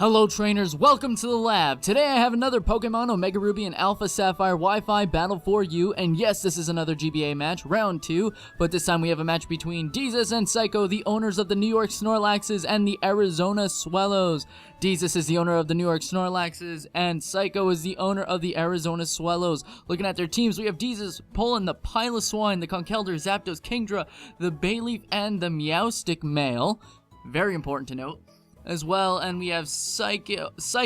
Hello trainers, welcome to the lab. Today I have another Pokemon Omega Ruby and Alpha Sapphire Wi-Fi battle for you, and yes, this is another GBA match, round 2, but this time we have a match between Deezus and Psycho, the owners of the New York Snorlaxes and the Arizona Swellows. Deezus is the owner of the New York Snorlaxes, and Psycho is the owner of the Arizona Swellows. Looking at their teams, we have Deezus pulling the Piloswine, the Conkeldurr, Zapdos, Kingdra, the Bayleaf, and the Meowstic male. Very important to note. As well, and we have Psycho, pulling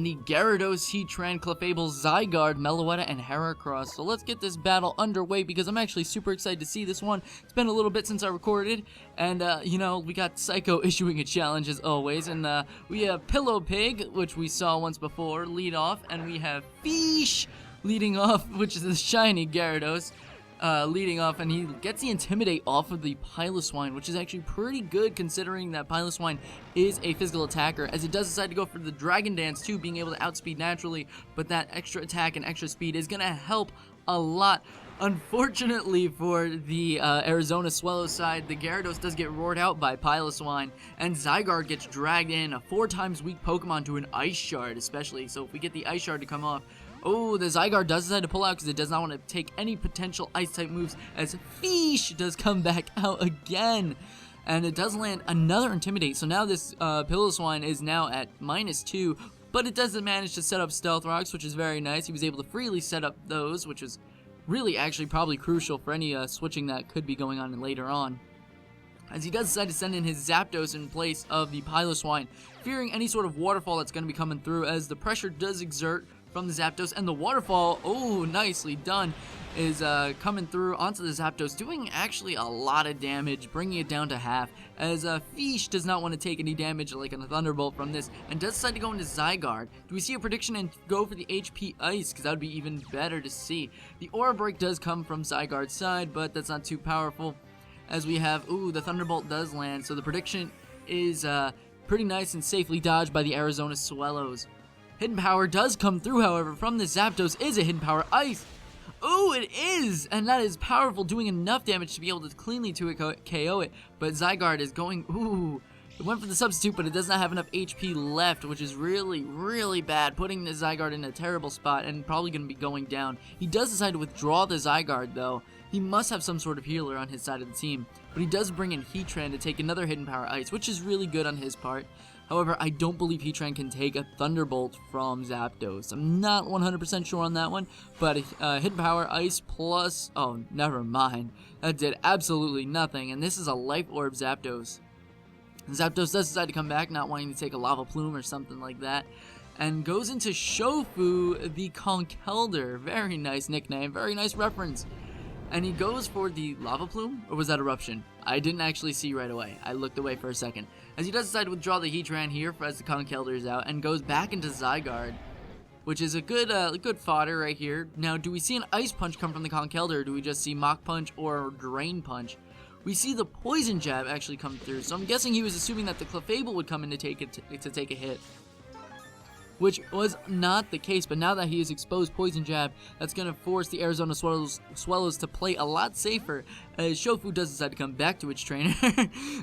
the Gyarados, Heatran, Clefable, Zygarde, Meloetta, and Heracross. So let's get this battle underway because I'm actually super excited to see this one. It's been a little bit since I recorded, and we got Psycho issuing a challenge as always, and we have Pillow Pig, which we saw once before, lead off, and we have Fish leading off, which is the shiny Gyarados. Leading off, and he gets the Intimidate off of the Piloswine, which is actually pretty good considering that Piloswine is a physical attacker, as he does decide to go for the Dragon Dance too, being able to outspeed naturally, but that extra attack and extra speed is going to help a lot. Unfortunately for the Arizona Swallows side, the Gyarados does get roared out by Piloswine, and Zygarde gets dragged in, a 4 times weak Pokemon, to an Ice Shard especially, so if we get the Ice Shard to come off, oh, the Zygarde does decide to pull out because it does not want to take any potential Ice-type moves, as Fish does come back out again. And it does land another Intimidate, so now this Piloswine is now at -2, but it doesn't manage to set up Stealth Rocks, which is very nice. He was able to freely set up those, which is really actually probably crucial for any switching that could be going on later on. As he does decide to send in his Zapdos in place of the Piloswine, fearing any sort of waterfall that's going to be coming through, as the pressure does exert from the Zapdos, and the waterfall, oh, nicely done, is coming through onto the Zapdos, doing actually a lot of damage, bringing it down to half, as Fish does not want to take any damage like a Thunderbolt from this, and does decide to go into Zygarde. Do we see a prediction and go for the HP Ice, because that would be even better to see. The Aura Break does come from Zygarde's side, but that's not too powerful, as we have, ooh, the Thunderbolt does land, so the prediction is pretty nice and safely dodged by the Arizona Swellows. Hidden Power does come through, however, from the Zapdos. Is a Hidden Power Ice? Oh, it is! And that is powerful, doing enough damage to be able to cleanly KO it. But Zygarde is going, ooh, it went for the substitute, but it does not have enough HP left, which is really, really bad, putting the Zygarde in a terrible spot and probably going to be going down. He does decide to withdraw the Zygarde, though. He must have some sort of healer on his side of the team, but he does bring in Heatran to take another Hidden Power Ice, which is really good on his part. However, I don't believe Heatran can take a Thunderbolt from Zapdos. I'm not 100% sure on that one, but Hidden Power Ice plus, oh, never mind. That did absolutely nothing, and this is a Life Orb Zapdos. Zapdos does decide to come back, not wanting to take a Lava Plume or something like that, and goes into Shofu, the Conkeldurr. Very nice nickname, very nice reference. And he goes for the Lava Plume, or was that Eruption? I didn't actually see right away. I looked away for a second. As he does decide to withdraw the Heatran here as the Conkeldurr is out, and goes back into Zygarde, which is a good fodder right here. Now, do we see an Ice Punch come from the Conkeldurr, or do we just see Mach Punch or Drain Punch? We see the Poison Jab actually come through, so I'm guessing he was assuming that the Clefable would come in to take a hit, which was not the case, but now that he has exposed Poison Jab, that's going to force the Arizona Swellows to play a lot safer, as Shofu does decide to come back to its trainer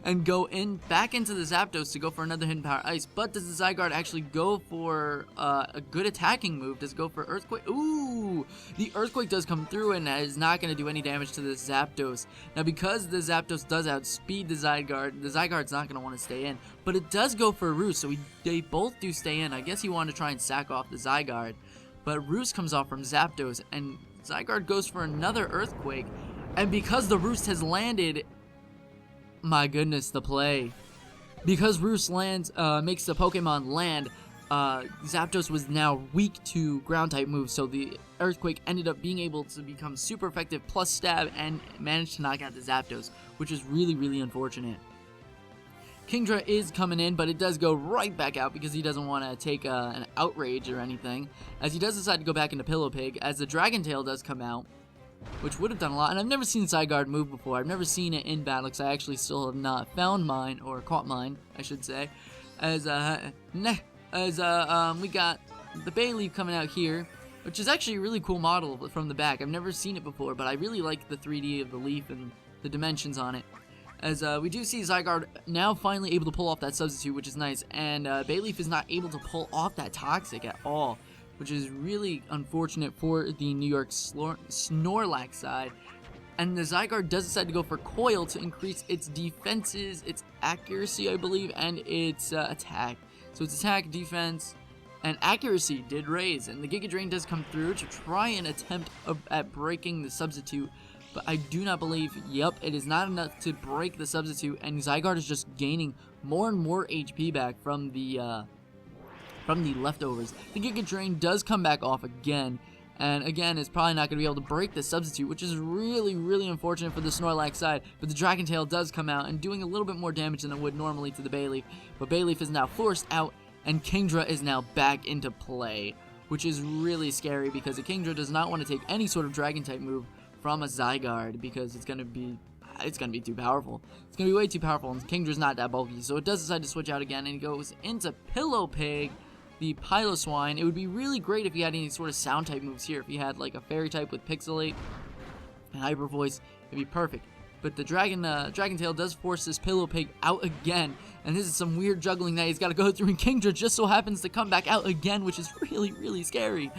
and go back into the Zapdos to go for another Hidden Power Ice. But does the Zygarde actually go for a good attacking move? Does it go for Earthquake? Ooh! The Earthquake does come through and is not going to do any damage to the Zapdos. Now, because the Zapdos does outspeed the Zygarde's not going to want to stay in, but it does go for Roost, so they both do stay in. I guess he wanted to try and sack off the Zygarde, but Roost comes off from Zapdos, and Zygarde goes for another Earthquake, and because the Roost has landed, my goodness, the play. Because Roost lands, makes the Pokemon land, Zapdos was now weak to ground-type moves, so the Earthquake ended up being able to become super effective plus stab and managed to knock out the Zapdos, which is really, really unfortunate. Kingdra is coming in, but it does go right back out because he doesn't want to take an Outrage or anything, as he does decide to go back into Pillow Pig, as the Dragon Tail does come out, which would have done a lot. And I've never seen Zygarde move before. I've never seen it in battle, because I actually still have not found mine, or caught mine, I should say. As we got the Bayleaf coming out here, which is actually a really cool model from the back. I've never seen it before, but I really like the 3D of the leaf and the dimensions on it. As we do see Zygarde now finally able to pull off that substitute, which is nice, and Bayleaf is not able to pull off that Toxic at all, which is really unfortunate for the New York Snorlax side. And the Zygarde does decide to go for Coil to increase its defenses, its accuracy, I believe, and its attack. So its attack, defense, and accuracy did raise, and the Giga Drain does come through to try and attempt at breaking the substitute. But I do not believe, yep, it is not enough to break the substitute, and Zygarde is just gaining more and more HP back from the leftovers. The Giga Drain does come back off again, and again, it's probably not going to be able to break the substitute, which is really, really unfortunate for the Snorlax side. But the Dragon Tail does come out and doing a little bit more damage than it would normally to the Bayleaf. But Bayleaf is now forced out, and Kingdra is now back into play, which is really scary because a Kingdra does not want to take any sort of Dragon-type move from a Zygarde because it's gonna be too powerful. It's gonna be way too powerful, and Kingdra's not that bulky, so it does decide to switch out again, and he goes into Pillowpig, the Piloswine. It would be really great if he had any sort of sound type moves here. If he had like a Fairy type with Pixelate and Hyper Voice, it'd be perfect. But the Dragon Tail does force this Pillowpig out again, and this is some weird juggling that he's got to go through, and Kingdra just so happens to come back out again, which is really, really scary,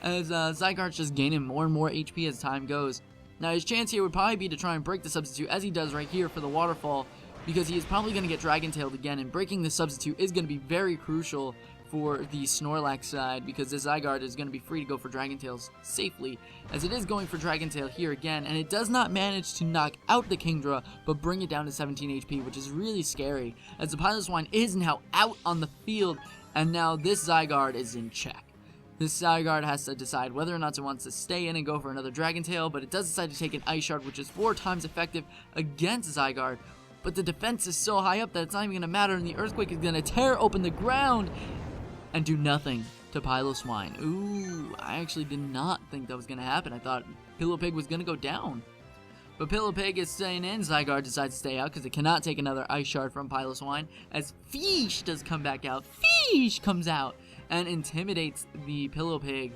as Zygarde's just gaining more and more HP as time goes. Now his chance here would probably be to try and break the substitute, as he does right here for the Waterfall, because he is probably going to get Dragon Tailed again, and breaking the substitute is going to be very crucial for the Snorlax side, because this Zygarde is going to be free to go for Dragon Tails safely, as it is going for Dragon Tail here again, and it does not manage to knock out the Kingdra, but bring it down to 17 HP, which is really scary, as the Piloswine is now out on the field, and now this Zygarde is in check. This Zygarde has to decide whether or not it wants to stay in and go for another Dragon Tail, but it does decide to take an Ice Shard, which is 4 times effective against Zygarde, but the defense is so high up that it's not even going to matter, and the Earthquake is going to tear open the ground and do nothing to Piloswine. Ooh, I actually did not think that was going to happen. I thought Pillowpig was going to go down. But Pillowpig is staying in. Zygarde decides to stay out because it cannot take another Ice Shard from Piloswine, as Fish does come back out. Fish comes out and intimidates the Pillowpig.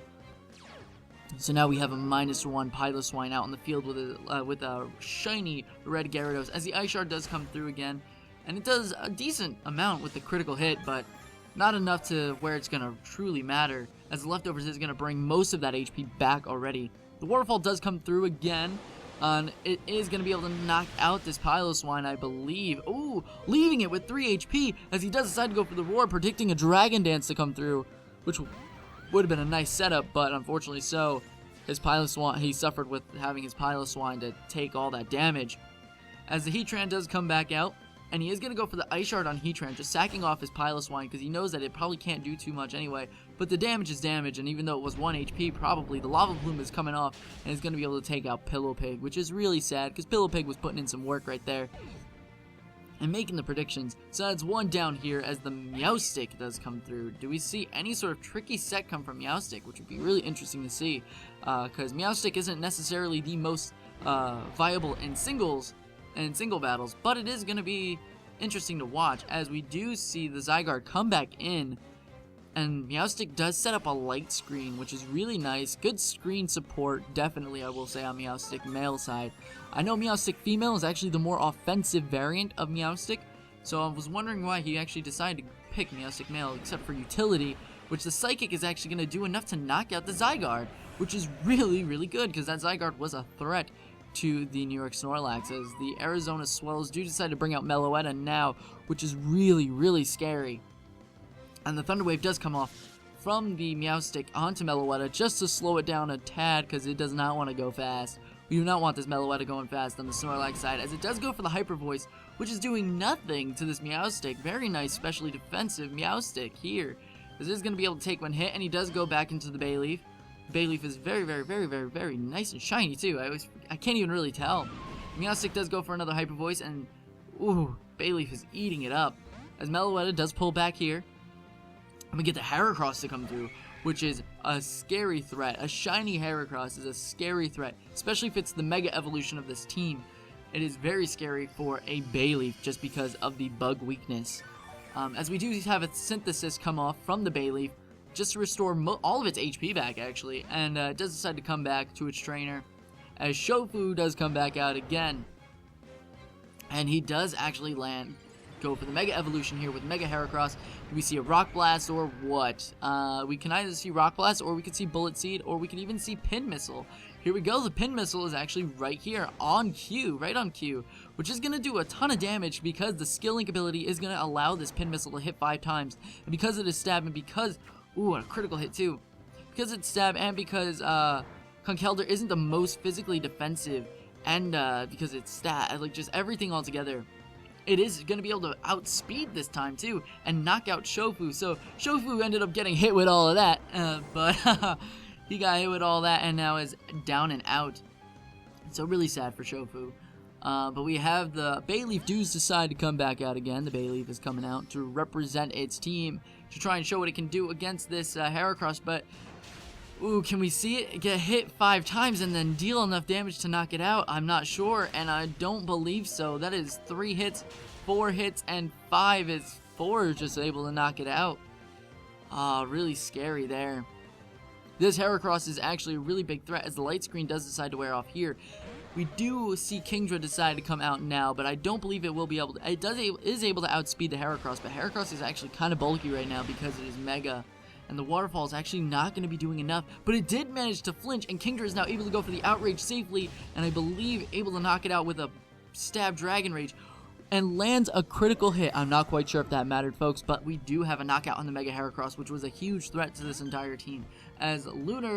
So now we have a -1 Piloswine out on the field with a shiny red Gyarados, as the Ice Shard does come through again. And it does a decent amount with the critical hit, but not enough to where it's going to truly matter, as the Leftovers is going to bring most of that HP back already. The Waterfall does come through again, and it is going to be able to knock out this Piloswine, I believe. Ooh, leaving it with 3 HP, as he does decide to go for the Roar, predicting a Dragon Dance to come through, which would have been a nice setup, but unfortunately so. His Piloswine, he suffered with having his Piloswine to take all that damage. As the Heatran does come back out, and he is going to go for the Ice Shard on Heatran, just sacking off his Piloswine because he knows that it probably can't do too much anyway. But the damage is damage, and even though it was 1 HP, probably the Lava Plume is coming off and is going to be able to take out Pillowpig, which is really sad because Pillowpig was putting in some work right there and making the predictions. So that's 1 down here as the Meowstic does come through. Do we see any sort of tricky set come from Meowstic, which would be really interesting to see, because Meowstic isn't necessarily the most viable in singles and single battles, but it is going to be interesting to watch, as we do see the Zygarde come back in, and Meowstic does set up a light screen, which is really nice. Good screen support, definitely, I will say, on Meowstic male side. I know Meowstic female is actually the more offensive variant of Meowstic, so I was wondering why he actually decided to pick Meowstic male, except for utility, which the Psychic is actually going to do enough to knock out the Zygarde, which is really, really good, because that Zygarde was a threat to the New York Snorlax, as the Arizona Swellows do decide to bring out Meloetta now, which is really, really scary. And the Thunder Wave does come off from the Meowstic onto Meloetta just to slow it down a tad, because it does not want to go fast. We do not want this Meloetta going fast on the Snorlax side, as it does go for the Hyper Voice, which is doing nothing to this Meowstic. Very nice, specially defensive Meowstic here. This is going to be able to take 1 hit, and he does go back into the Bayleaf. Bayleaf is very, very, very, very, very nice and shiny too. I can't even really tell. Meowstic does go for another Hyper Voice, and ooh, Bayleaf is eating it up. As Meloetta does pull back here, and we get the Heracross to come through, which is a scary threat. A shiny Heracross is a scary threat, especially if it's the Mega Evolution of this team. It is very scary for a Bayleaf just because of the bug weakness. As we do have a Synthesis come off from the Bayleaf, just to restore all of its HP back, actually, and it does decide to come back to its trainer, as Shofu does come back out again. And he does actually go for the Mega Evolution here with Mega Heracross. We see a Rock Blast or what? We can either see Rock Blast, or we could see Bullet Seed, or we could even see Pin Missile. Here we go, the Pin Missile is actually right here, on cue, right on cue, which is going to do a ton of damage because the Skill Link ability is going to allow this Pin Missile to hit 5 times. And because it is stab, and because, ooh, a critical hit too. Because it's stab, and because Conkeldurr isn't the most physically defensive, and because it's stat, like just everything all together, it is going to be able to outspeed this time too and knock out Shofu. So Shofu ended up getting hit with all of that, but he got hit with all that and now is down and out. So really sad for Shofu. But we have the Bayleaf Deezus decide to come back out again. The Bayleaf is coming out to represent its team to try and show what it can do against this Heracross, but ooh, can we see it get hit 5 times and then deal enough damage to knock it out? I'm not sure, and I don't believe so. That is 3 hits, 4 hits, and 5 is 4 is just able to knock it out. Really scary there. This Heracross is actually a really big threat as the light screen does decide to wear off here. We do see Kingdra decide to come out now, but I don't believe it will be able to. It is able to outspeed the Heracross, but Heracross is actually kind of bulky right now because it is Mega. And the Waterfall is actually not going to be doing enough, but it did manage to flinch, and Kingdra is now able to go for the Outrage safely, and I believe able to knock it out with a Stab Dragon Rage, and lands a critical hit. I'm not quite sure if that mattered, folks, but we do have a knockout on the Mega Heracross, which was a huge threat to this entire team, as Lunar